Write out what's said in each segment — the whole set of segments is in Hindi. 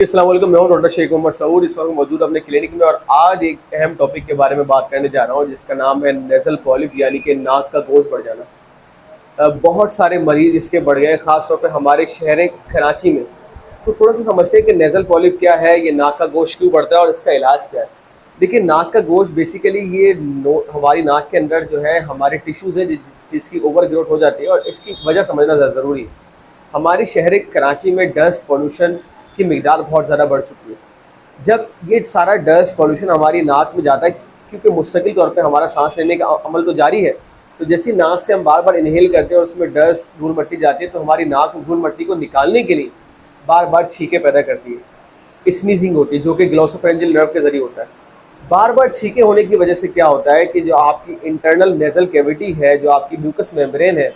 अस्सलाम वालेकुम, मैं हूं डॉक्टर शेख मोहम्मद सऊद। इस वक्त मौजूद अपने क्लिनिक में और आज एक अहम टॉपिक के बारे में बात करने जा रहा हूं जिसका नाम है नेज़ल पॉलिप, यानी कि नाक का गोश्त बढ़ जाना। बहुत सारे मरीज़ इसके बढ़ गए, ख़ास तौर पे हमारे शहर कराची में। तो थोड़ा सा समझते हैं कि नेज़ल पॉलिप क्या है, ये नाक का गोश्त क्यों बढ़ता है और इसका इलाज क्या है। देखिए, नाक का गोश्त बेसिकली ये हमारी नाक के अंदर जो है हमारे टिश्यूज़ हैं जिसकी ओवर ग्रोथ हो जाती है और इसकी वजह समझना ज़रूरी है। हमारी शहर कराची में डस्ट पॉल्यूशन की मिकदार बहुत ज़्यादा बढ़ चुकी है। जब ये सारा डस्ट पॉल्यूशन हमारी नाक में जाता है, क्योंकि मुस्तकिल तौर पे हमारा सांस लेने का अमल तो जारी है, तो जैसी नाक से हम बार बार इनहेल करते हैं और उसमें डस्ट धूल मट्टी जाती है, तो हमारी नाक उस धूल मट्टी को निकालने के लिए बार बार छींके पैदा करती है, स्नीजिंग होती है, जो कि ग्लोसोफेरेंजियल नर्व के जरिए होता है। बार बार छींके होने की वजह से क्या होता है कि जो आपकी इंटरनल नेज़ल कैविटी है, जो आपकी म्यूकस मेम्ब्रेन है,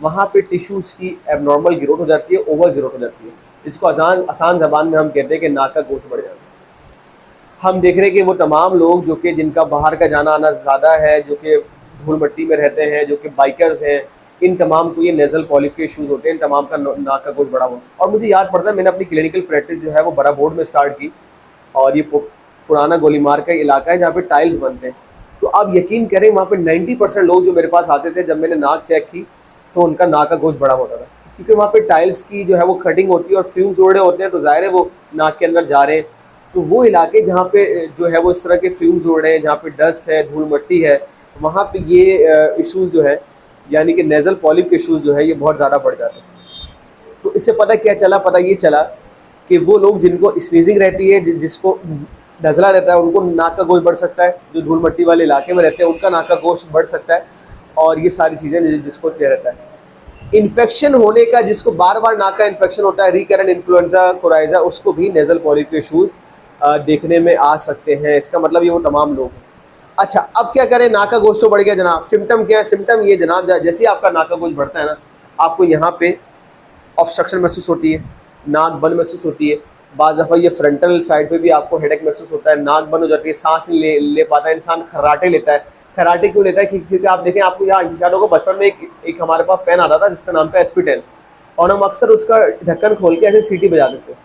वहाँ पे टिश्यूज़ की एबनॉर्मल ग्रोथ हो जाती है, ओवर ग्रोथ हो जाती है। इसको आसान ज़बान में हम कहते हैं कि नाक का गोश्त बढ़ जाना। हम देख रहे हैं कि वो तमाम लोग जो कि जिनका बाहर का जाना आना ज़्यादा है, जो कि धूल मिट्टी में रहते हैं, जो कि बाइकर्स हैं, इन तमाम को ये नेज़ल पॉलिप के इशूज़ होते हैं, इन तमाम का नाक का गोश्त बड़ा हुआ। और मुझे याद पड़ता है, मैंने अपनी क्लिनिकल प्रैक्टिस जो है वो बड़ा बोर्ड में स्टार्ट की, और ये पुराना गोलीमार का इलाका है जहाँ पे टाइल्स बनते हैं। तो आप यकीन करें, वहाँ पे 90% लोग जो मेरे पास आते थे, जब मैंने नाक चेक की तो उनका नाक का गोश्त बड़ा होता था, क्योंकि वहाँ पे टाइल्स की जो है वो कटिंग होती है और फ्यूम्स उड़ रहे होते हैं, तो ज़ाहिर है वो नाक के अंदर जा रहे हैं। तो वो इलाके जहाँ पे जो है वो इस तरह के फ्यूम्स उड़ रहे हैं, जहाँ पे डस्ट है, धूल मट्टी है, वहाँ पे ये इशूज़ जो है, यानी कि नेज़ल पॉलिप के इशूज़ जो है, ये बहुत ज़्यादा बढ़ जाते हैं। तो इससे पता क्या चला? पता ये चला कि वो लोग जिनको स्नीजिंग रहती है, जिसको नज़ला रहता है, उनको नाक का गोश्त बढ़ सकता है। जो धूल मट्टी वाले इलाके में रहते हैं उनका नाक का गोश्त बढ़ सकता है। और ये सारी चीज़ें जिसको रहता है इन्फेक्शन होने का, जिसको बार बार नाक का इन्फेक्शन होता है, रिकरेंट इन्फ्लुएंजा कोराइजा, उसको भी नेज़ल पॉलिप के इशूज़ देखने में आ सकते हैं। इसका मतलब ये वो तमाम लोग हैं। अच्छा, अब क्या करें? नाक का गोश्त तो बढ़ गया जनाब, सिम्टम क्या है? सिम्टम ये जनाब, जैसे ही आपका नाक का गोश्त बढ़ता है ना, आपको यहाँ पे ऑब्स्ट्रक्शन महसूस होती है, नाक बंद महसूस होती है, बाज़ दफ़ा ये फ्रंटल साइड पे भी आपको हेडेक महसूस होता है, नाक बंद हो जाती है, सांस नहीं ले पाता है इंसान, खर्राटे लेता है। खर्राटे क्यों लेता है? क्योंकि आप देखें, आपको यहाँ याद होगा, बचपन में एक हमारे पास पेन आता था जिसका नाम था एस्पिटेल, और हम अक्सर उसका ढक्कन खोल के ऐसे सीटी बजा देते थे।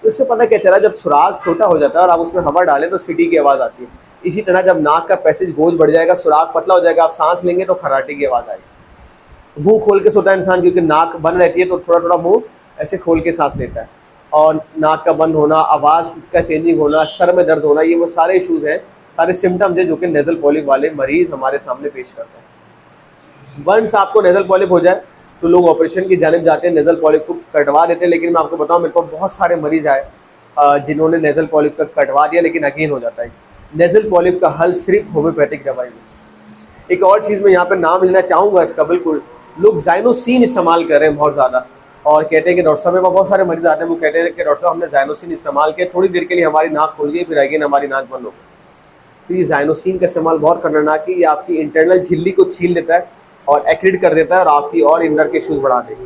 तो इससे पता क्या चला, जब सुराख छोटा हो जाता है और आप उसमें हवा डालें तो सीटी की आवाज़ आती है। इसी तरह जब नाक का पैसेज गोश्त बढ़ जाएगा, सुराख पतला हो जाएगा, आप सांस लेंगे तो खर्राटे की आवाज़ आएगी। मुँह खोल के सोता है इंसान, क्योंकि नाक बंद रहती है, तो थोड़ा थोड़ा मुँह ऐसे खोल के सांस लेता है। और नाक का बंद होना, आवाज़ का चेंजिंग होना, सर में दर्द होना, ये वो सारे इशूज़ हैं, सारे सिम्टम्स हैं जो कि नेज़ल पॉलिप वाले मरीज़ हमारे सामने पेश करते हैं। वंस आपको नेज़ल पॉलिप हो जाए तो लोग ऑपरेशन की जानिब जाते हैं, नेज़ल पॉलिप को कटवा देते हैं। लेकिन मैं आपको बताऊं, मेरे को बहुत सारे मरीज़ आए जिन्होंने नेज़ल पॉलिप का कटवा दिया, लेकिन अगेन हो जाता है। नेज़ल पॉलिप का हल सिर्फ होम्योपैथिक दवाई में। एक और चीज़ मैं यहाँ पर नाम लेना चाहूँगा इसका, बिल्कुल लोग ज़ाइनोसिन इस्तेमाल कर रहे हैं बहुत ज़्यादा, और कहते हैं कि डॉक्टर साहब, मेरे पास बहुत सारे मरीज आते हैं, वो कहते हैं कि डॉक्टर साहब, हमने ज़ाइनोसिन इस्तेमाल किया, थोड़ी देर के लिए हमारी नाक खुल गई, फिर अगेन हमारी नाक बंद हो गई। तो ये ज़ाइनोसिन का इस्तेमाल बहुत खतरनाक है। ये आपकी इंटरनल झिल्ली को छील लेता है और एक्रीड कर देता है और आपकी और इंदर के इशूज़ बढ़ा देगा।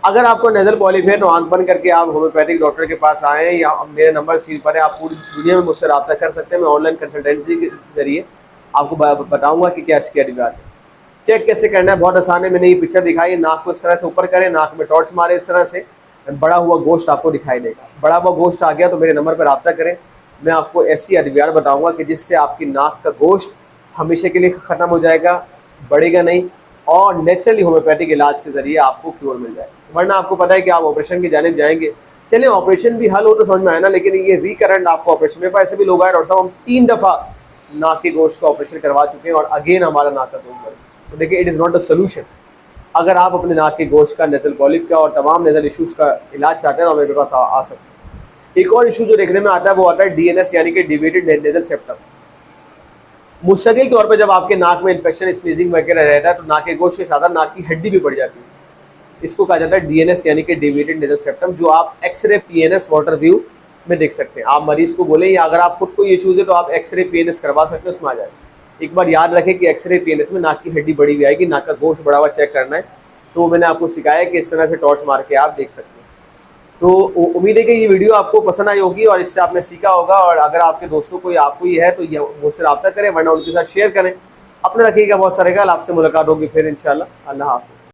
अगर आपको नेज़ल पॉलिप है तो आंख बंद करके आप होम्योपैथिक डॉक्टर के पास आएँ, या मेरे नंबर स्क्रीन पर है, आप पूरी दुनिया में मुझसे रब्ता कर सकते हैं। मैं ऑनलाइन कंसल्टेंसी के ज़रिए आपको बताऊँगा कि क्या इसकी एडवांटेज है। चेक कैसे करना है? बहुत आसान है। मैंने ये पिक्चर दिखाई, नाक को इस तरह से ऊपर करें, नाक में टॉर्च मारे, इस तरह से बड़ा हुआ गोश्त आपको दिखाई देगा। बड़ा हुआ गोश्त आ गया तो मेरे नंबर पर रब्ता करें। मैं आपको ऐसी अद्वियात बताऊंगा कि जिससे आपकी नाक का गोश्त हमेशा के लिए ख़त्म हो जाएगा, बढ़ेगा नहीं, और नेचुरली होम्योपैथिक इलाज के ज़रिए आपको क्योर मिल जाएगा। वरना आपको पता है कि आप ऑपरेशन की जानिब जाएंगे। चलें, ऑपरेशन भी हल हो तो समझ में आया ना, लेकिन ये रिकरेंट आपको ऑपरेशन, मेरे पास ऐसे भी लोग आए, डॉक्टर साहब हम 3 दफ़ा नाक के गोश्त का ऑपरेशन करवा चुके हैं और अगेन हमारा नाक का गोश्त बढ़। तो देखिए, it is not a solution. अगर आप अपने नाक के गोश्त का, नेज़ल पॉलिप का और तमाम नेज़ल इशूज़ का इलाज चाहते हैं तो मेरे पास आ सकते हैं। एक और इशू जो देखने में आता है वो आता है DNS, यानी कि डिविएटेड नेज़ल सेप्टम। मुस्तकिल तौर पर जब आपके नाक में इन्फेक्शन, स्नीजिंग वगैरह रहता है तो नाक के गोश्त के साथ नाक की हड्डी भी बढ़ जाती है। इसको कहा जाता है DNS, यानी कि डिविएटेड नेज़ल सेप्टम, जो आप एक्सरे PNS वाटर व्यू में देख सकते हैं। आप मरीज़ को बोलें, या अगर आप खुद को ये इशूज़ है तो आप एक्सरे PNS करवा सकते हैं, उसमें आ जाएगा। एक बार याद रखें कि एक्सरे PNS में नाक की हड्डी बड़ी हुई आएगी, नाक का गोश्त बढ़ा हुआ चेक करना है। तो मैंने आपको सिखाया कि इस तरह से टॉर्च मार के आप देख सकते हैं। तो उम्मीद है कि ये वीडियो आपको पसंद आई होगी और इससे आपने सीखा होगा। और अगर आपके दोस्तों को या आपको ये है तो ये मुझसे रब्ता करें, वरना उनके साथ शेयर करें। अपना रखिएगा बहुत सारे ख्याल। आपसे मुलाकात होगी फिर इंशाल्लाह। अल्लाह हाफ़िज़।